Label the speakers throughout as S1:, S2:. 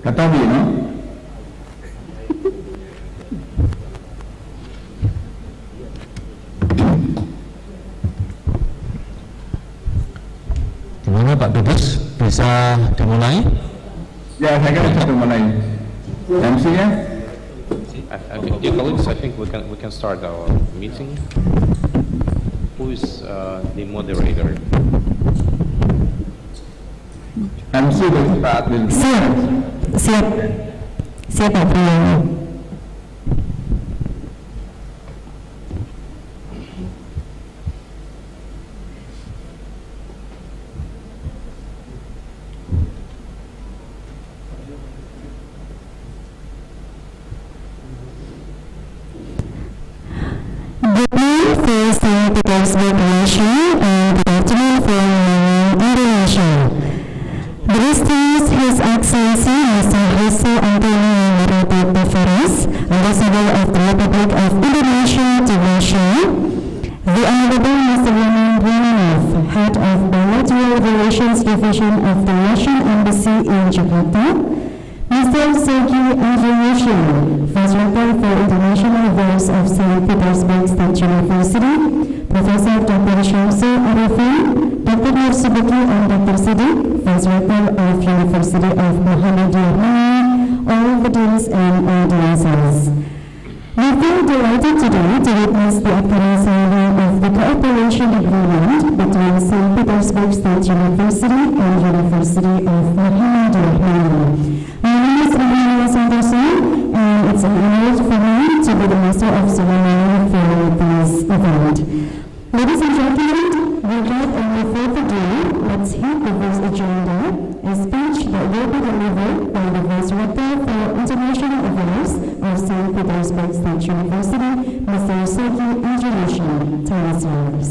S1: Katabi, no?
S2: Gimana Pak Dubes, bisa dimulai?
S1: Ya, saya kira bisa dimulai. MC-nya?
S3: Dear colleagues, I think we can start our meeting. Who is the moderator?
S1: MC dari Pak Adil.
S4: Siap Pak Priyono. Good morning for Saint-Petersburg, Russia, and good afternoon for Malang, Indonesia. Greetings, His Excellency Mr. Jose Antonio Marati, Ambassador of the Republic of Indonesia to Russia, the Honorable Mr. Romanov, Head of Bilateral Relations Division of the Russian Embassy in Jakarta, Mr. Sergei Andreyevich, Vice Rector for International Affairs of Saint-Petersburg State University, Professor Dr. Shamsul Arifin, Dr. Nursubuki and Dr. Siddiq, Vice Rector of University of Muhammadiyah, Malang, all the deans and audiences. We feel delighted today to witness the upcoming signing of the cooperation agreement between Saint-Petersburg State University and University of Muhammadiyah, Malang. My name is Rahadi Santoso, and it's an honor for me to be the master of ceremony for this event. Ladies and gentlemen, without any further ado, let's hit the first agenda, a speech that will be delivered by the Vice Rector for International Affairs of Saint-Petersburg State University, Mr. Sergei Andreyevich. Time is yours.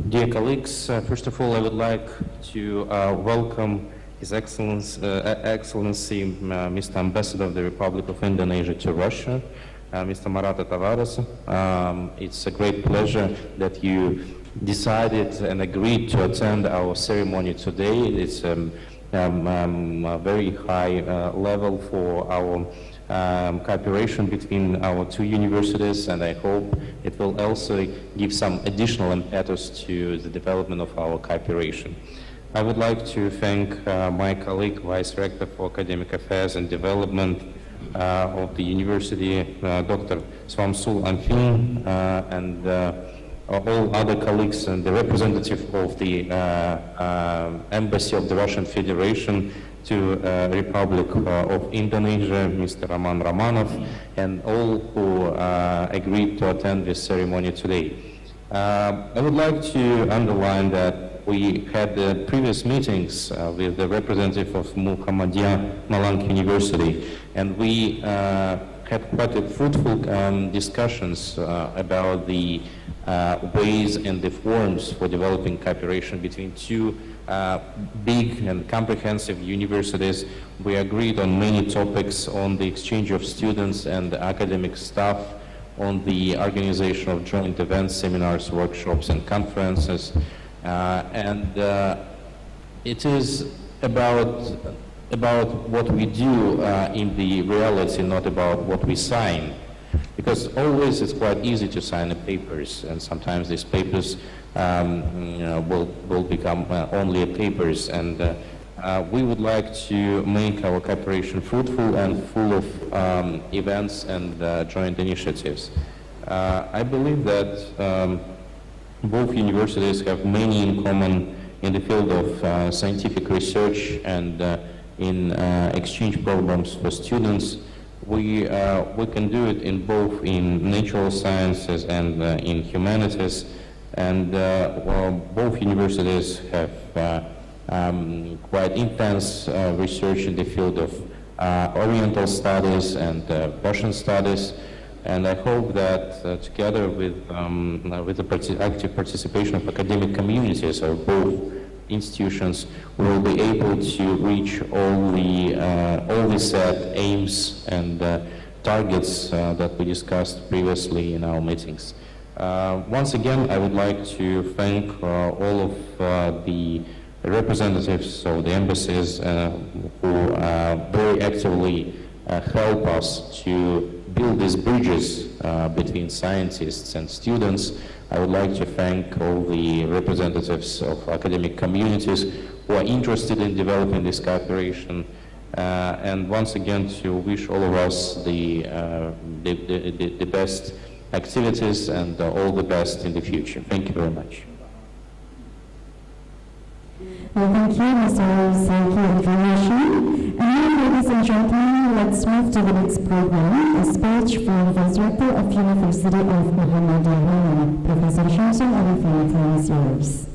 S3: Dear colleagues, first of all, I would like to welcome His Excellency, Mr. Ambassador of the Republic of Indonesia to Russia, Mr. Marata Tavares. It's a great pleasure that you decided and agreed to attend our ceremony today. It's a very high level for our cooperation between our two universities, and I hope it will also give some additional impetus to the development of our cooperation. I would like to thank my colleague, Vice Rector for Academic Affairs and Development of the University, Dr. Shamsul Arifin, and all other colleagues and the representative of the Embassy of the Russian Federation to Republic of Indonesia, Mr. Roman Romanov, and all who agreed to attend this ceremony today. I would like to underline that we had previous meetings with the representative of Muhammadiyah Malang University, and we had quite a fruitful discussions about the ways and the forms for developing cooperation between two big and comprehensive universities. We agreed on many topics on the exchange of students and academic staff, on the organization of joint events, seminars, workshops, and conferences. It is about what we do in the reality, not about what we sign. Because always it's quite easy to sign the papers, and sometimes these papers will become only papers, and we would like to make our cooperation fruitful and full of events and joint initiatives. I believe that both universities have many in common in the field of scientific research and in exchange programs for students. We can do it in both in natural sciences and in humanities, and both universities have quite intense research in the field of Oriental studies and Russian studies, and I hope that together with the active participation of academic communities of both institutions, we will be able to reach all the set aims and targets that we discussed previously in our meetings. Once again, I would like to thank all of the representatives of the embassies who very actively help us to build these bridges between scientists and students. I would like to thank all the representatives of academic communities who are interested in developing this cooperation, and once again to wish all of us the best activities and all the best in the future. Thank you very much.
S4: Well, thank you, Mr. Zulfikri, information. And now, ladies and gentlemen, let's move to the next program, a speech from the Director of University of Muhammadiyah, Professor Shamsul Arifin. The time is yours.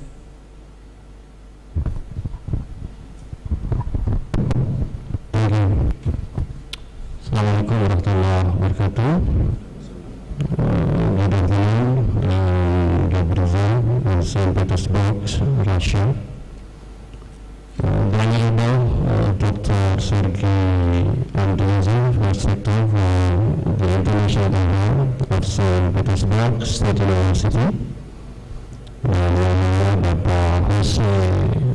S2: Assalamualaikum warahmatullahi wabarakatuh. Good afternoon, represent in Saint-Petersburg, Russia. The Honorable Dr. Sergei Andreyev, Vice Rector for the International Division of Saint-Petersburg State University. Bapak Jose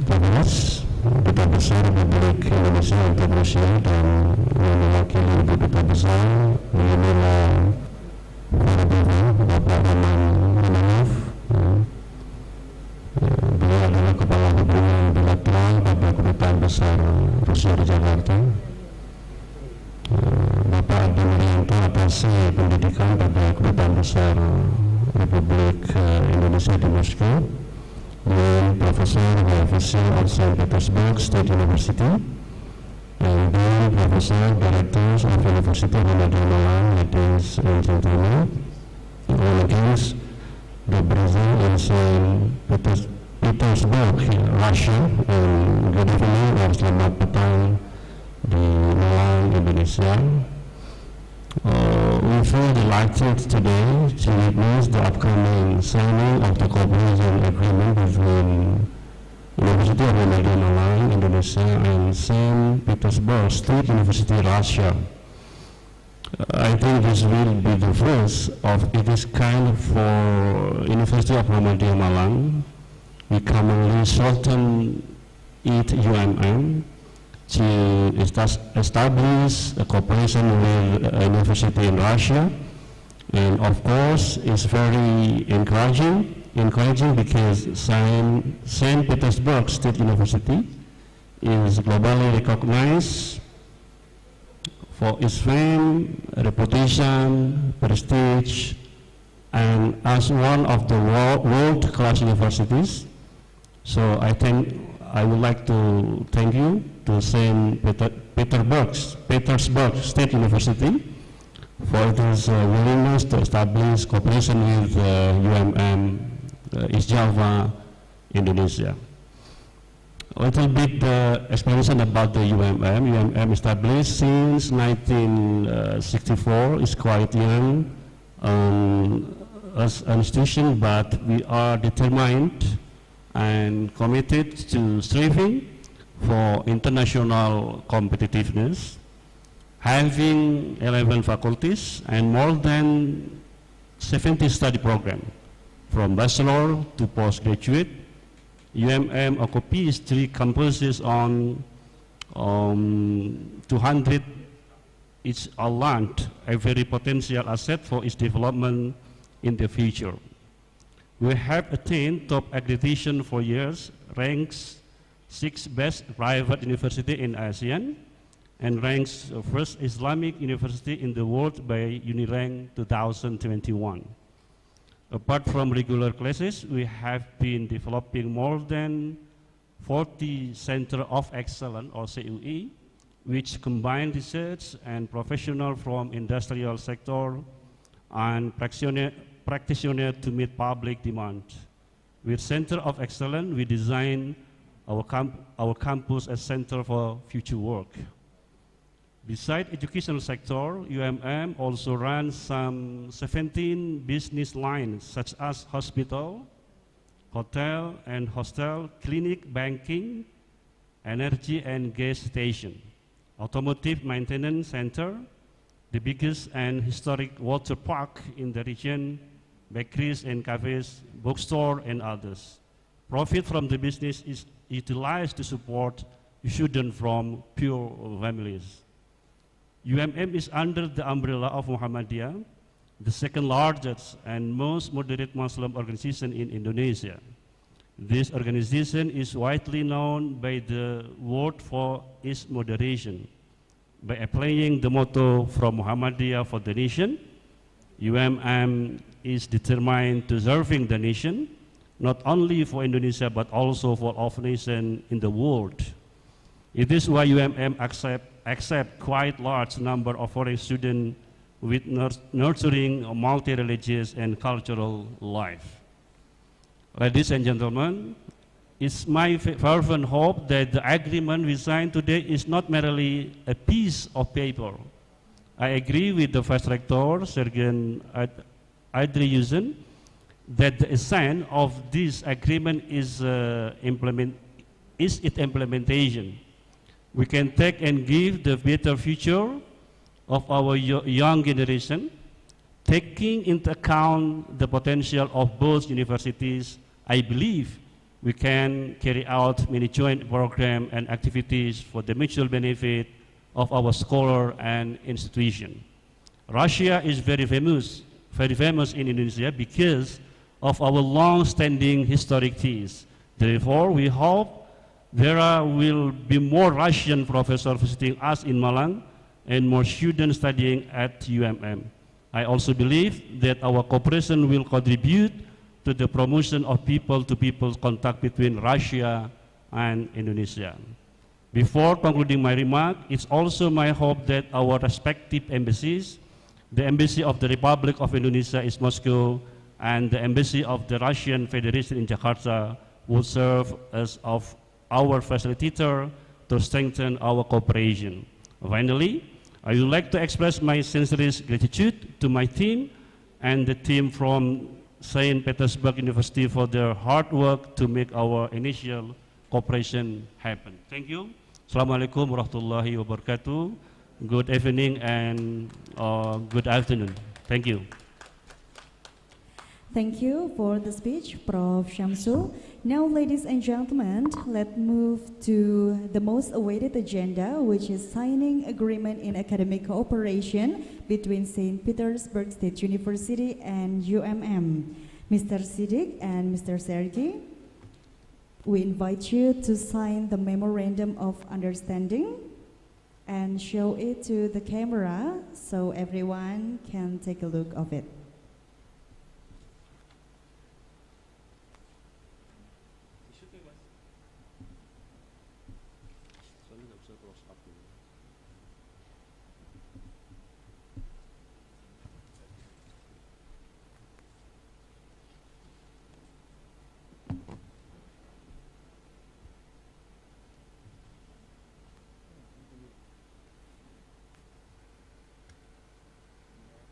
S2: Teknis, Duta Besar Republik Indonesia untuk Rusia dan yang mewakili Ibu Duta Besar Yunila Fahruddin, Bapak Roman. Beliau adalah Kepala Hubungan Bilateral pada Kedutaan Besar Rusia di Jakarta. Bapak Ardianugraha Atasi Pendidikan pada Kedutaan Besar Republik Indonesia di Moskow, dan Profesor Grafis of Saint-Petersburg State University, and then Professor Directors of University of Malang, ladies and gentlemen, all against the Brazil and Saint-Petersburg, Russia, and good evening or selamat petang di Malang, Indonesia. We feel delighted today to witness the upcoming signing of the cooperation agreement between University of Malang, Indonesia, and Saint-Petersburg State University, Russia. I think this will be the first of its kind for University of Muhammadiyah Malang. We commonly shorten it UMM to establish a cooperation with a university in Russia, and of course it's very encouraging because Saint-Petersburg State University is globally recognized for its fame, reputation, prestige, and as one of the world-class universities. So I would like to thank you to Saint-Petersburg State University for its willingness to establish cooperation with UMM East Java, Indonesia. A little bit explanation about the UMM. UMM established since 1964, is quite young as an institution, but we are determined and committed to striving for international competitiveness, having 11 faculties and more than 70 study programs, from bachelor to postgraduate. UMM occupies 3 campuses on 200 each land, a very potential asset for its development in the future. We have attained top accreditation for years, ranks 6th best private university in ASEAN, and ranks first Islamic university in the world by Unirank 2021. Apart from regular classes, we have been developing more than 40 Center of Excellence, or CUE, which combine research and professional from industrial sector and practitioner to meet public demand. With Center of Excellence, we design our campus as center for future work. Besides educational sector, UMM also runs some 17 business lines, such as hospital, hotel and hostel, clinic, banking, energy and gas station, automotive maintenance center, the biggest and historic water park in the region, bakeries and cafes, bookstore and others. Profit from the business is utilized to support students from poor families. UMM is under the umbrella of Muhammadiyah, the second largest and most moderate Muslim organization in Indonesia. This organization is widely known by the word for its moderation. By applying the motto from Muhammadiyah for the nation, UMM is determined to serving the nation, not only for Indonesia but also for all nations in the world. It is why UMM accept quite large number of foreign students with nurturing a multi-religious and cultural life. Ladies and gentlemen, it's my fervent hope that the agreement we signed today is not merely a piece of paper. I agree with the Vice Rector, Sergeant Adriusen, that the essence of this agreement is its implementation. We can take and give the better future of our young generation, taking into account the potential of both universities. I believe we can carry out many joint programs and activities for the mutual benefit of our scholar and institution. Russia is very famous in Indonesia because of our long-standing historic ties. Therefore, we hope there will be more Russian professors visiting us in Malang and more students studying at UMM. I also believe that our cooperation will contribute to the promotion of people-to-people contact between Russia and Indonesia. Before concluding my remark, it's also my hope that our respective embassies, the Embassy of the Republic of Indonesia in Moscow and the Embassy of the Russian Federation in Jakarta, will serve as our facilitator to strengthen our cooperation. Finally, I would like to express my sincerest gratitude to my team and the team from Saint-Petersburg University for their hard work to make our initial cooperation happen. Thank you. Assalamualaikum warahmatullahi wabarakatuh. Good evening and good afternoon. Thank you.
S4: Thank you for the speech, Prof. Shamsul. Now, ladies and gentlemen, let's move to the most awaited agenda, which is signing agreement in academic cooperation between St. Petersburg State University and UMM. Mr. Siddiq and Mr. Sergey, we invite you to sign the Memorandum of Understanding and show it to the camera so everyone can take a look of it.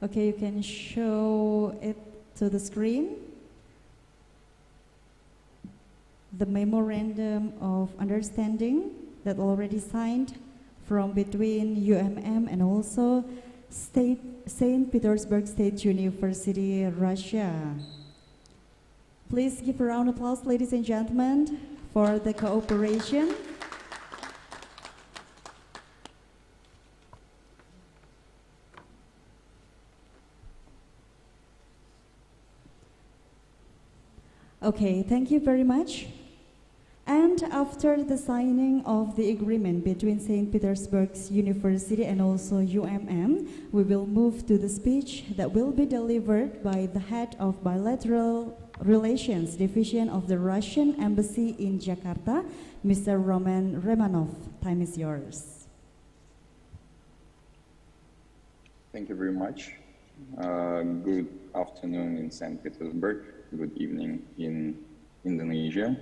S4: Okay, you can show it to the screen. The Memorandum of Understanding that already signed from between UMM and also Saint Petersburg State University, Russia. Please give a round of applause, ladies and gentlemen, for the cooperation. Okay, thank you very much. And after the signing of the agreement between St. Petersburg University and also UMM, we will move to the speech that will be delivered by the head of Bilateral Relations Division of the Russian Embassy in Jakarta, Mr. Roman Remanov. Time is yours.
S5: Thank you very much. Good afternoon in St. Petersburg. Good evening in Indonesia.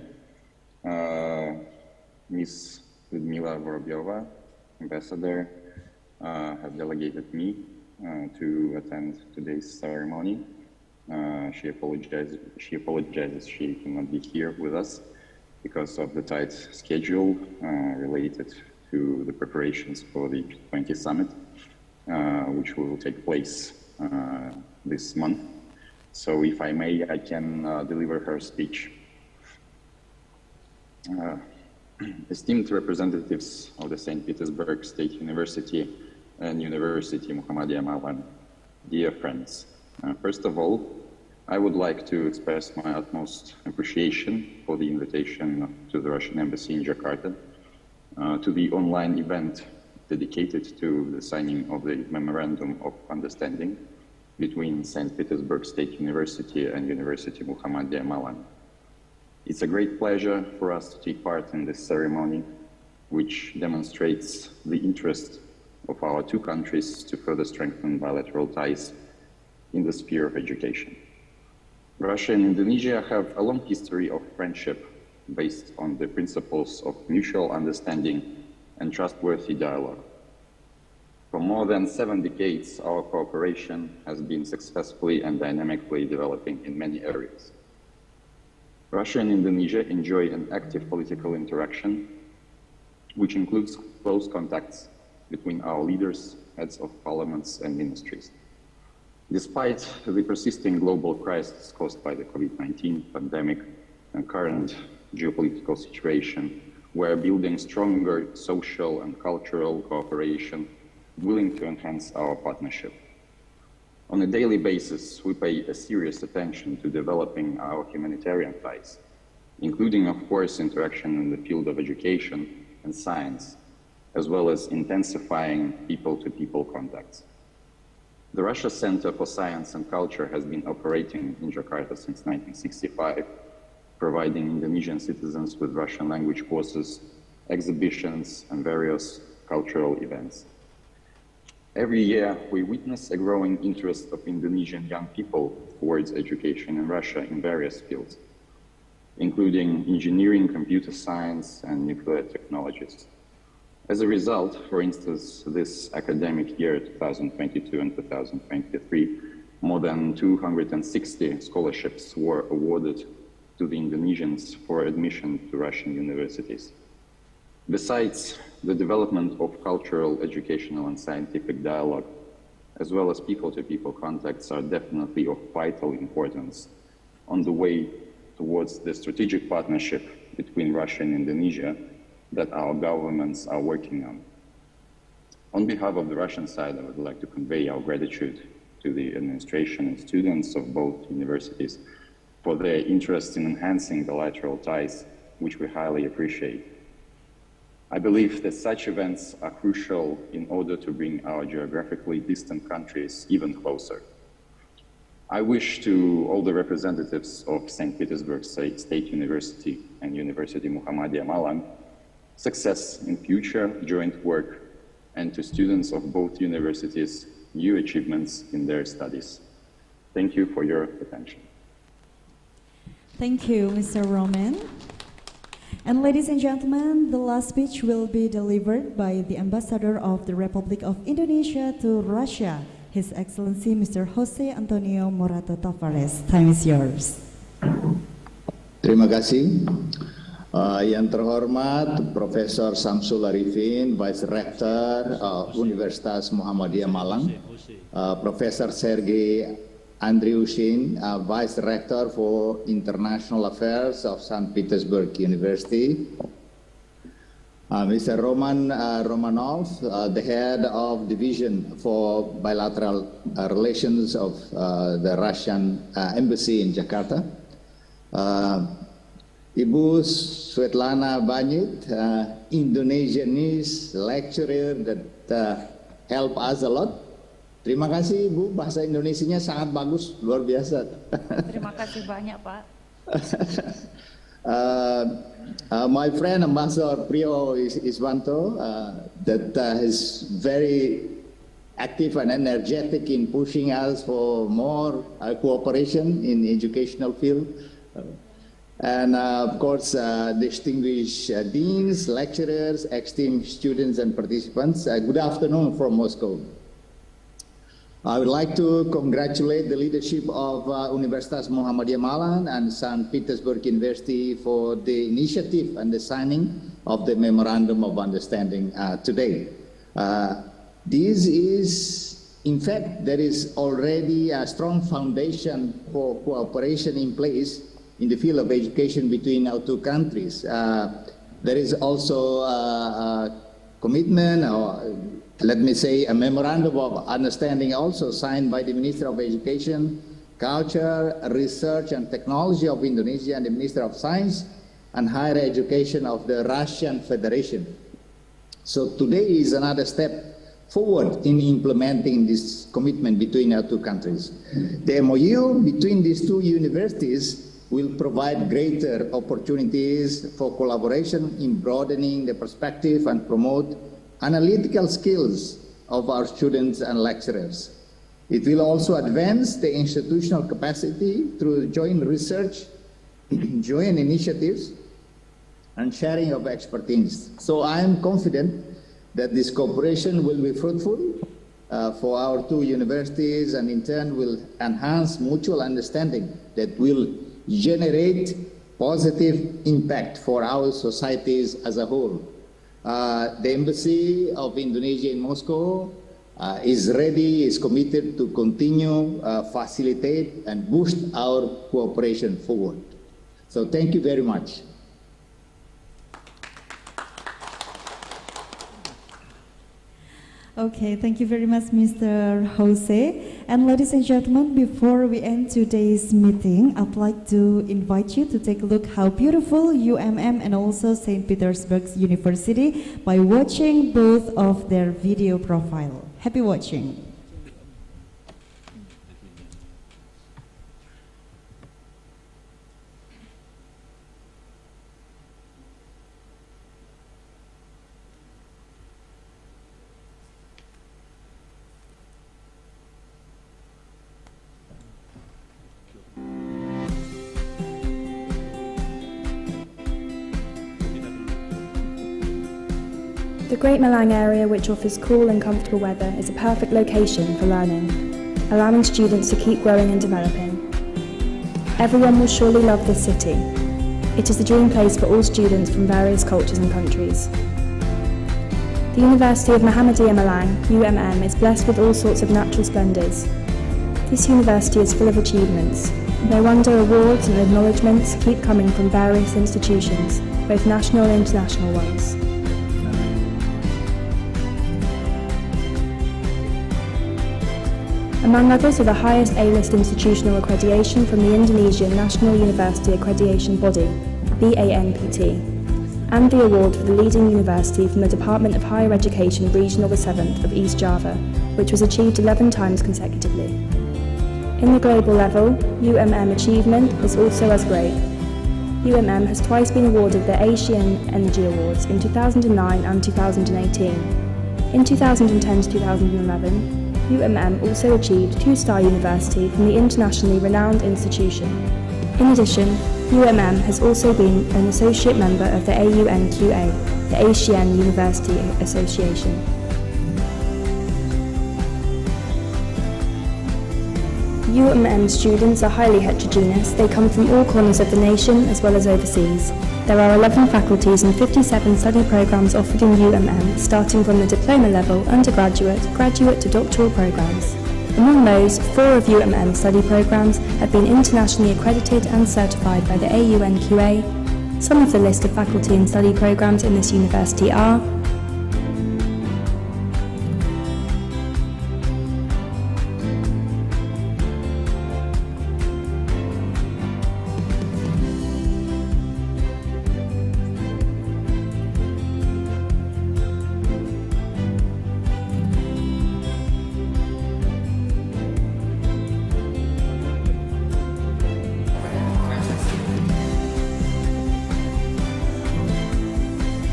S5: Ms. Ludmila Vorobyova, ambassador, has delegated me to attend today's ceremony. She apologizes she cannot be here with us because of the tight schedule related to the preparations for the G20 summit, which will take place this month. So if I may, I can deliver her speech. esteemed representatives of the Saint-Petersburg State University and University Muhammadiyah Malang, dear friends, first of all, I would like to express my utmost appreciation for the invitation to the Russian Embassy in Jakarta to the online event dedicated to the signing of the Memorandum of Understanding between St. Petersburg State University and University Muhammadiyah Malang. It's a great pleasure for us to take part in this ceremony, which demonstrates the interest of our two countries to further strengthen bilateral ties in the sphere of education. Russia and Indonesia have a long history of friendship based on the principles of mutual understanding and trustworthy dialogue. For more than 7 decades, our cooperation has been successfully and dynamically developing in many areas. Russia and Indonesia enjoy an active political interaction, which includes close contacts between our leaders, heads of parliaments and ministries. Despite the persisting global crisis caused by the COVID-19 pandemic and current geopolitical situation, we are building stronger social and cultural cooperation, willing to enhance our partnership. On a daily basis, we pay a serious attention to developing our humanitarian ties, including, of course, interaction in the field of education and science, as well as intensifying people-to-people contacts. The Russia Center for Science and Culture has been operating in Jakarta since 1965, providing Indonesian citizens with Russian language courses, exhibitions, and various cultural events. Every year, we witness a growing interest of Indonesian young people towards education in Russia in various fields, including engineering, computer science, and nuclear technologies. As a result, for instance, this academic year, 2022 and 2023, more than 260 scholarships were awarded to the Indonesians for admission to Russian universities. Besides, the development of cultural, educational, and scientific dialogue, as well as people-to-people contacts, are definitely of vital importance on the way towards the strategic partnership between Russia and Indonesia that our governments are working on. On behalf of the Russian side, I would like to convey our gratitude to the administration and students of both universities for their interest in enhancing bilateral ties, which we highly appreciate. I believe that such events are crucial in order to bring our geographically distant countries even closer. I wish to all the representatives of St. Petersburg State University and University Muhammadiyah Malang success in future joint work, and to students of both universities, new achievements in their studies. Thank you for your attention.
S6: Thank you, Mr. Roman. And ladies and gentlemen, the last speech will be delivered by the Ambassador of the Republic of Indonesia to Russia, His Excellency Mr. Jose Antonio Morato Tavares. Time is yours.
S7: Terima kasih. Yang terhormat Profesor Samsul Arifin, Vice Rector Universitas Muhammadiyah Malang, Profesor Sergei Andriushin, Vice Rector for International Affairs of St. Petersburg University, Mr. Roman Romanov, the Head of Division for Bilateral Relations of the Russian Embassy in Jakarta, Ibu Svetlana Banyit, Indonesianese lecturer that help us a lot. Terima kasih Ibu, bahasa Indonesianya sangat bagus, luar biasa.
S8: Terima kasih banyak Pak.
S7: My friend Ambassador Priyo Iswanto, that is very active and energetic in pushing us for more cooperation in the educational field. And of course, distinguished deans, lecturers, esteemed students and participants, good afternoon from Moscow. I would like to congratulate the leadership of Universitas Muhammadiyah Malang and St. Petersburg University for the initiative and the signing of the Memorandum of Understanding today. This is, in fact, there is already a strong foundation for cooperation in place in the field of education between our two countries. There is also a commitment, or let me say a memorandum of understanding also signed by the Minister of Education, Culture, Research and Technology of Indonesia and the Minister of Science and Higher Education of the Russian Federation. So today is another step forward in implementing this commitment between our two countries. The MOU between these two universities will provide greater opportunities for collaboration in broadening the perspective and promote analytical skills of our students and lecturers. It will also advance the institutional capacity through joint research, joint initiatives, and sharing of expertise. So I am confident that this cooperation will be fruitful for our two universities and in turn will enhance mutual understanding that will generate positive impact for our societies as a whole. The Embassy of Indonesia in Moscow is ready, is committed to continue, facilitate and boost our cooperation forward. So thank you very much.
S6: Okay, thank you very much, Mr. Jose. And ladies and gentlemen, before we end today's meeting, I'd like to invite you to take a look how beautiful UMM and also Saint-Petersburg University by watching both of their video profile. Happy watching.
S9: The Great Malang area, which offers cool and comfortable weather, is a perfect location for learning, allowing students to keep growing and developing. Everyone will surely love this city. It is the dream place for all students from various cultures and countries. The University of Muhammadiyah Malang, UMM, is blessed with all sorts of natural splendours. This university is full of achievements. No wonder awards and acknowledgements keep coming from various institutions, both national and international ones. Among others are the highest A-list institutional accreditation from the Indonesian National University Accreditation Body, BANPT, and the award for the leading university from the Department of Higher Education Regional the 7th of East Java, which was achieved 11 times consecutively. In the global level, UMM achievement is also as great. UMM has twice been awarded the Asian Energy Awards in 2009 and 2018. In 2010 to 2011, UMM also achieved 2-star university from the internationally renowned institution. In addition, UMM has also been an associate member of the AUNQA, the Asian University Association. UMM students are highly heterogeneous. They come from all corners of the nation as well as overseas. There are 11 faculties and 57 study programs offered in UMM, starting from the diploma level, undergraduate, graduate to doctoral programs. Among those, 4 of UMM study programs have been internationally accredited and certified by the AUNQA. Some of the list of faculty and study programs in this university are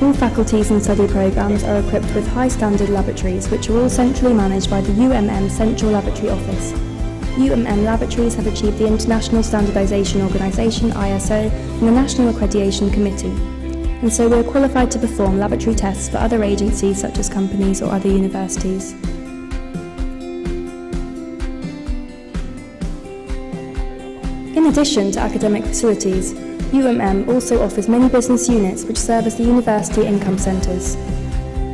S9: All faculties and study programs are equipped with high-standard laboratories, which are all centrally managed by the UMM Central Laboratory Office. UMM laboratories have achieved the International Standardization Organization (ISO) and the National Accreditation Committee, and so we are qualified to perform laboratory tests for other agencies such as companies or other universities. In addition to academic facilities, UMM also offers many business units which serve as the university income centres.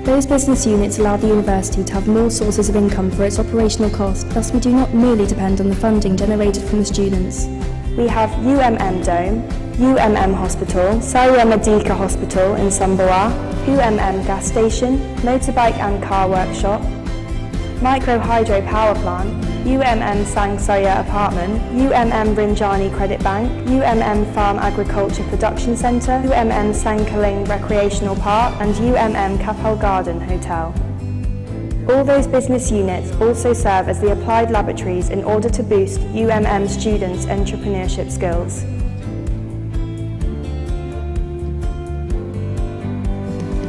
S9: Those business units allow the university to have more sources of income for its operational cost, thus we do not merely depend on the funding generated from the students. We have UMM Dome, UMM Hospital, Sarya Medica Hospital in Sumbawa, UMM Gas Station, Motorbike and Car Workshop, Micro Hydro Power Plant, UMM Sang Soya Apartment, UMM Rinjani Credit Bank, UMM Farm Agriculture Production Centre, UMM Sangkaling Recreational Park and UMM Kapel Garden Hotel. All those business units also serve as the applied laboratories in order to boost UMM students' entrepreneurship skills.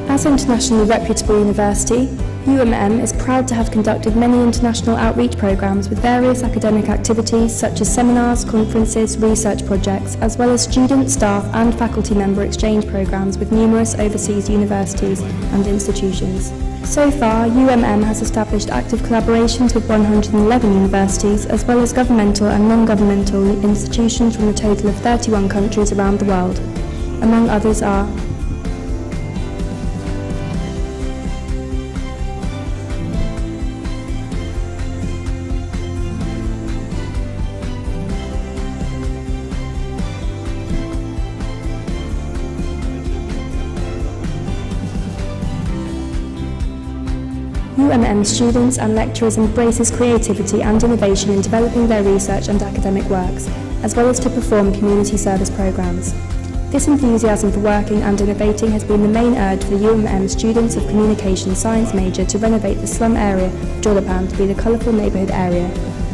S9: As an internationally reputable university, UMM is proud to have conducted many international outreach programs with various academic activities such as seminars, conferences, research projects, as well as student, staff and faculty member exchange programs with numerous overseas universities and institutions. So far, UMM has established active collaborations with 111 universities, as well as governmental and non-governmental institutions from a total of 31 countries around the world. Among others are UMM students and lecturers embraces creativity and innovation in developing their research and academic works, as well as to perform community service programs. This enthusiasm for working and innovating has been the main urge for the UMM students of Communication Science major to renovate the slum area of Jolapan to be the colourful neighbourhood area,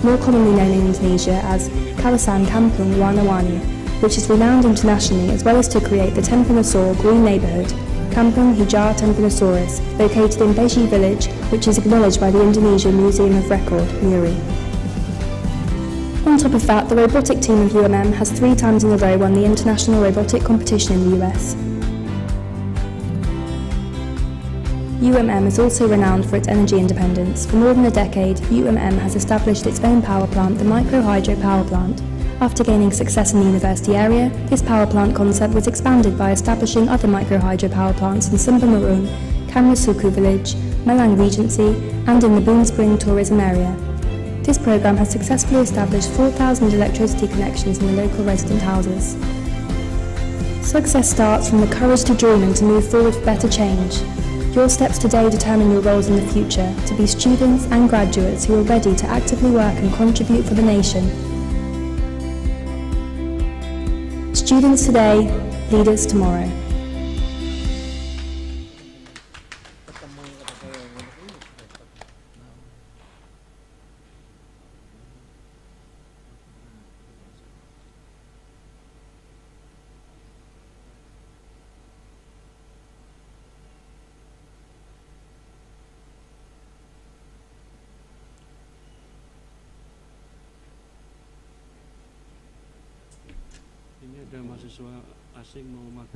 S9: more commonly known in Indonesia as Kawasan Kampung Warna-Warni, which is renowned internationally, as well as to create the Tempunasor Green Neighbourhood, Kampung Hijau Tempunasaurus, located in Beji village, which is acknowledged by the Indonesian Museum of Record, MURI. On top of that, the robotic team of UMM has 3 times in a row won the International Robotic Competition in the US. UMM is also renowned for its energy independence. For more than a decade, UMM has established its own power plant, the Micro Hydro Power Plant. After gaining success in the university area, this power plant concept was expanded by establishing other micro hydro power plants in Sumba Marun, Kamrasuku village, Malang Regency, and in the Boom Spring tourism area. This program has successfully established 4,000 electricity connections in the local resident houses. Success starts from the courage to dream and to move forward for better change. Your steps today determine your roles in the future, to be students and graduates who are ready to actively work and contribute for the nation. Students today, leaders tomorrow.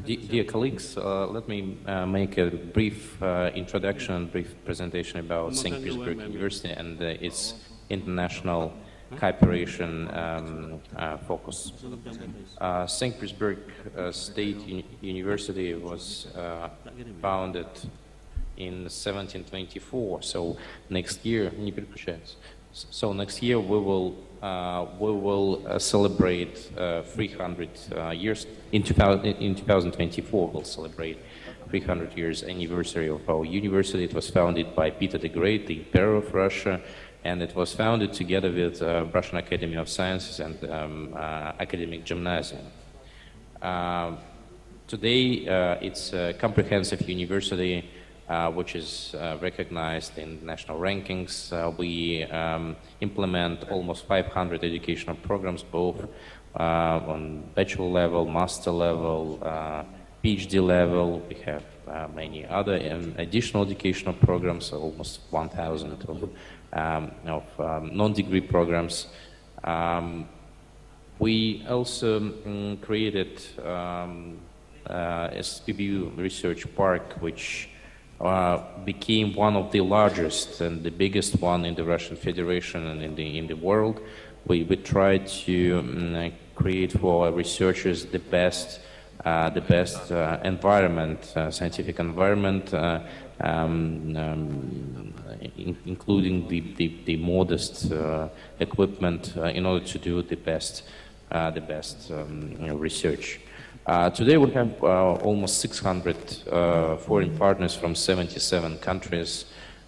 S3: Dear colleagues, let me make a brief introduction, brief presentation about Saint-Petersburg University and its international cooperation focus. Saint-Petersburg State University was founded in 1724, so next year, we will celebrate 300 years. In 2024, we'll celebrate 300 years anniversary of our university. It was founded by Peter the Great, the Emperor of Russia, and it was founded together with Russian Academy of Sciences and Academic Gymnasium. Today, it's a comprehensive university which is recognized in national rankings. We implement almost 500 educational programs, both on bachelor level, master level, PhD level. We have many other additional educational programs, almost 1,000 of non-degree programs. We also created SPBU Research Park, which became one of the largest and the biggest one in the Russian Federation and in the world. We tried to create for our researchers the best environment, scientific environment, including the modest equipment in order to do the best research. Today we have almost 600 foreign partners from 77 countries,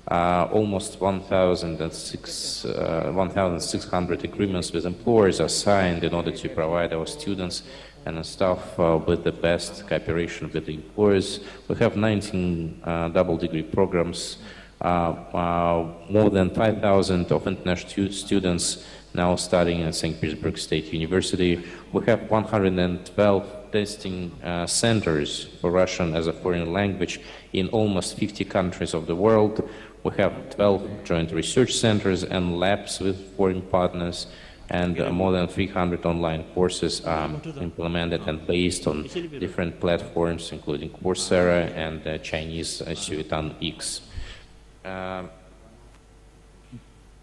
S3: almost 1,600 agreements with employers are signed in order to provide our students and staff with the best cooperation with the employers. We have 19 double-degree programs, more than 5,000 of international students now studying at Saint-Petersburg State University. We have 112 testing centers for Russian as a foreign language in almost 50 countries of the world. We have 12 joint research centers and labs with foreign partners, and more than 300 online courses are implemented and based on different platforms, including Coursera and Chinese Suitan X.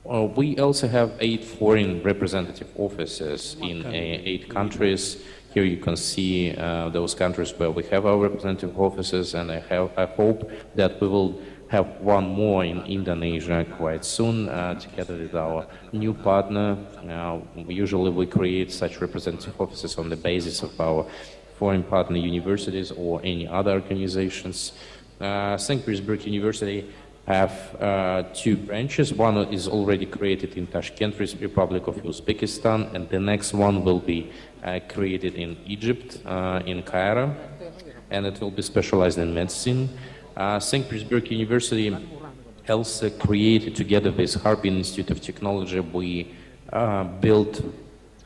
S3: We also have 8 foreign representative offices in 8 countries. Here you can see those countries where we have our representative offices, and I hope that we will have one more in Indonesia quite soon, together with our new partner. Usually we create such representative offices on the basis of our foreign partner universities or any other organizations. St. Petersburg University have 2 branches. One is already created in Tashkent, Republic of Uzbekistan, and the next one will be created in Egypt, in Cairo, and it will be specialized in medicine. St. Petersburg University also created, together with Harbin Institute of Technology, we built,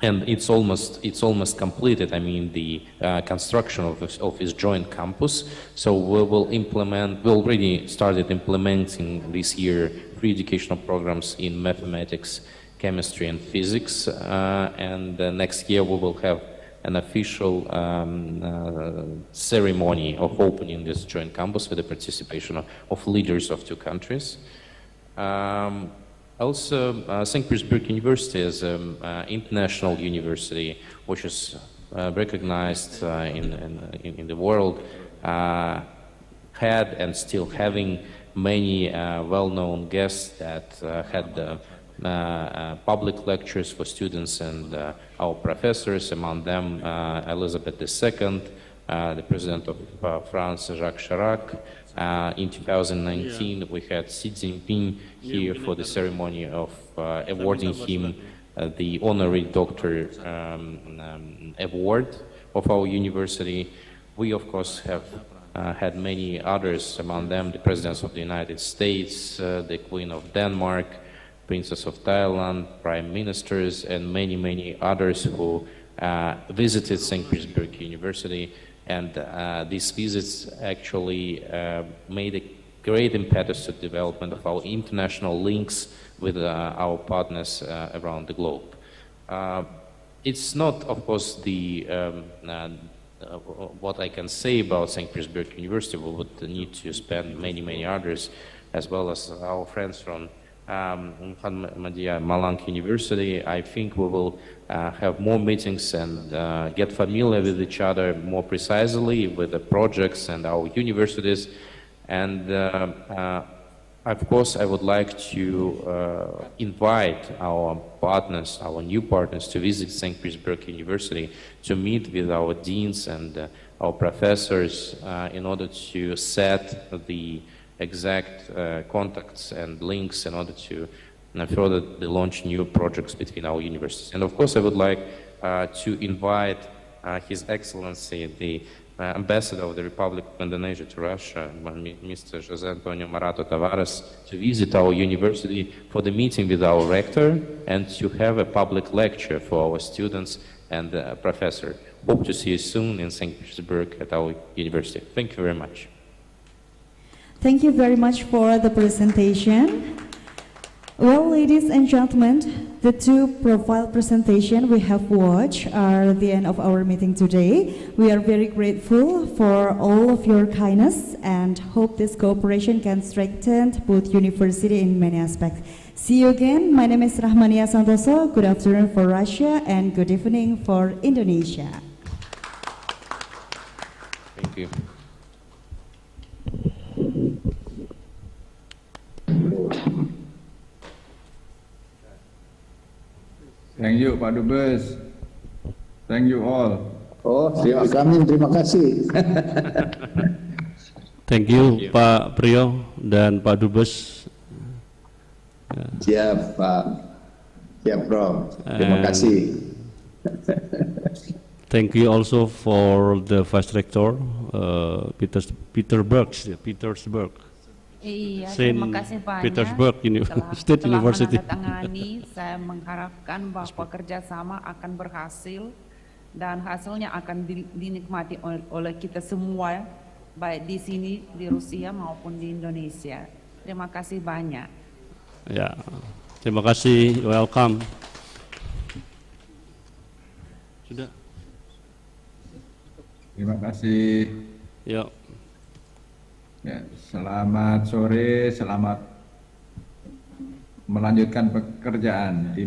S3: and it's almost completed, I mean, the construction of its joint campus. So we already started implementing this year 3 educational programs in mathematics, chemistry, and physics, and next year we will have an official ceremony of opening this joint campus with the participation of leaders of 2 countries. Also, St. Petersburg University is an international university which is recognized in the world, had and still having many well-known guests that had public lectures for students and our professors, among them Elizabeth II, the President of France, Jacques Chirac. In 2019, we had Xi Jinping here for the ceremony of awarding him the honorary doctor award of our university. We, of course, have had many others, among them the Presidents of the United States, the Queen of Denmark, Princess of Thailand, Prime Ministers, and many, many others who visited St. Petersburg University. And these visits actually made a great impetus to the development of our international links with our partners around the globe. It's not, of course, what I can say about St. Petersburg University. We would need to spend many, many others, as well as our friends from Muhammadiyah Malang University. I think we will have more meetings and get familiar with each other more precisely with the projects and our universities. And of course, I would like to invite our partners, our new partners, to visit St. Petersburg University, to meet with our deans and our professors in order to set the exact contacts and links in order to further launch new projects between our universities. And of course, I would like to invite His Excellency, the Ambassador of the Republic of Indonesia to Russia, Mr. José Antonio Marato Tavares, to visit our university for the meeting with our rector and to have a public lecture for our students and professor. Hope to see you soon in St. Petersburg at our university. Thank you very much.
S6: Thank you very much for the presentation. Well, ladies and gentlemen, the 2 profile presentations we have watched are the end of our meeting today. We are very grateful for all of your kindness and hope this cooperation can strengthen both university in many aspects. See you again. My name is Rahmania Santoso. Good afternoon for Russia and good evening for Indonesia.
S3: Thank you.
S1: Thank you, Pak Dubes. Thank you all.
S7: Oh, terima kasih.
S2: Thank you, Pak Priyo dan Pak Dubes.
S7: Siap, Pak. Siap, Bro. Terima kasih.
S2: Thank you also for the Vice Rector, Petersburg.
S8: Iya, terima kasih banyak.
S2: Petersburg State University.
S8: Menandatangani, saya mengharapkan bahwa kerjasama akan berhasil dan hasilnya akan dinikmati oleh kita semua, baik di sini di Rusia maupun di Indonesia. Terima kasih banyak.
S2: Ya, terima kasih. Welcome. Sudah.
S1: Terima kasih.
S2: Ya.
S1: Ya, selamat sore, selamat melanjutkan pekerjaan di